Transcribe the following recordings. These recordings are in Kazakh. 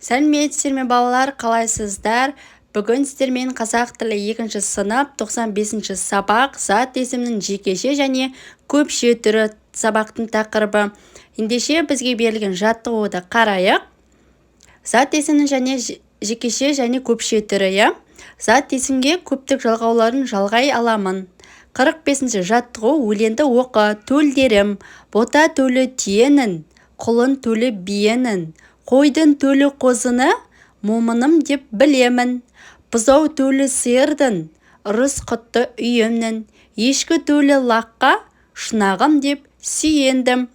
Сәлеметсіздер ме балалар, қалайсыздар? Бүгін сіздермен қазақ тілі 2 сынып 95 сабақ зат есімнің жекеше және көпше түрі сабақтың тақырыбы. Ендеше бізге берілген жаттығуды қарайық. Зат есімнің және жекеше және көпше түрі. Зат есімге көптік жалғауларын жалғай аламын. 45-ші жаттығу: өлеңді оқы. Төлдерім: бота төлі түйенің, құлын төлі биенің, қойдың төлі қозыны момыным деп білемін. Бұзау төлі сиырдың, ырыс құтты үйімнің, ешкі төлі лаққа шынағым деп сүйендім.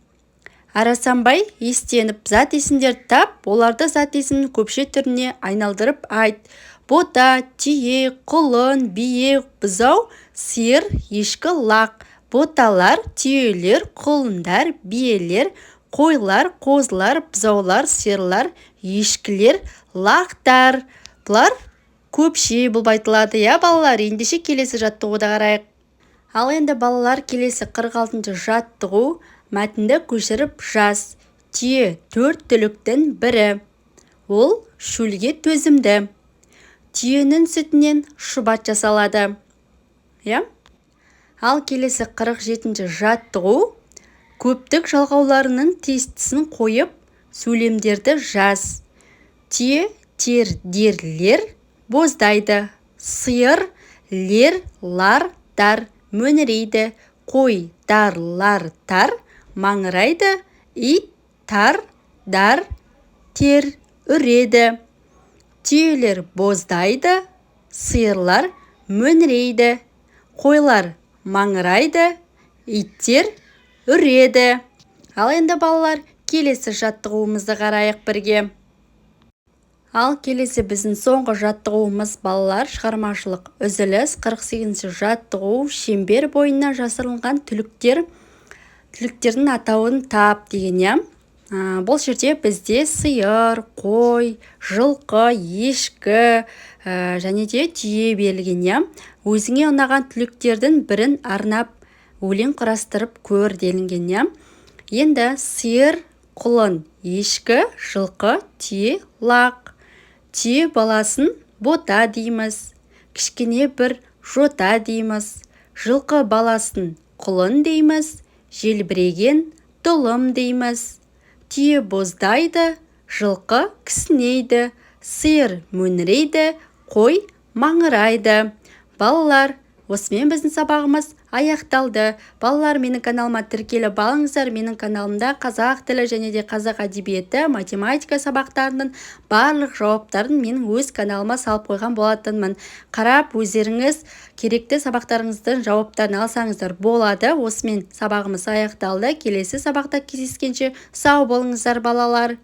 Арасанбай естеніп зат есімдерді тап, оларды зат есімнің көпше түріне айналдырып айт. Бота, түйе, құлын, бие, бұзау, сиыр, ешкі, лақ. Боталар, түйелер, құлындар, биелер, қойлар, қозылар, бұзаулар, сиырлар, ешкілер, лақтар. Бұлар көпше болып айтылады, балалар. Ендеше келесі жаттығуды қарайық. Ал енді балалар, келесі 46-шы жаттығу: мәтінді көшіріп жаз. Түйе 4 түліктің бірі. Ол шөлге төзімді. Түйенің сүтінен шұбат жасалады. Ал келесі 47-ші жаттығу: көптік жалғауларының тестісін қойып, сөйлемдерді жаз. Түйе тер дерлер боздайды. Сиыр лер лар дар мөңірейді. Қой дар лар тар маңырайды. Ит тар дар тер үреді. Түйелер боздайды. Сиырлар мөңірейді. Қойлар маңырайды. Иттер үреді. Ал енді балалар, келесі жаттығуымызды қарайық бірге. Ал келесі біздің соңғы жаттығуымыз балалар, шығармашылық үзіліс. 48-ші жаттығу: шеңбер бойына жасырылған түліктердің атауын тап деген. Бұл жерде бізде сиыр, қой, жылқы, ешкі және де түйе берілген. Өзіңе ұнаған түліктердің бірін арнап өлең құрастырып көр делінген. Енді сиыр, құлын, ешкі, жылқы, түйе, лақ. Түйе баласын бота дейміз. Кішкене бір жота дейміз. Жылқы баласын құлын дейміз. Желбіреген тұлым дейміз. Түйе боздайды, жылқы кісінейді, сиыр мөңірейді, қой маңырайды. Балалар, осымен біздің сабағымыз аяқталды. Балалар, менің каналыма тіркеліп алыңыздар. Менің каналымда қазақ тілі және де қазақ әдебиеті, математика сабақтарының барлық жауаптарын мен өз каналыма салып қойған болатынмын. Қарап, өздеріңіз керекті сабақтарыңыздың жауаптарын алсаңыздар болады. Осымен сабағымыз аяқталды. Келесі сабақта кездескенше сау болыңыздар балалар.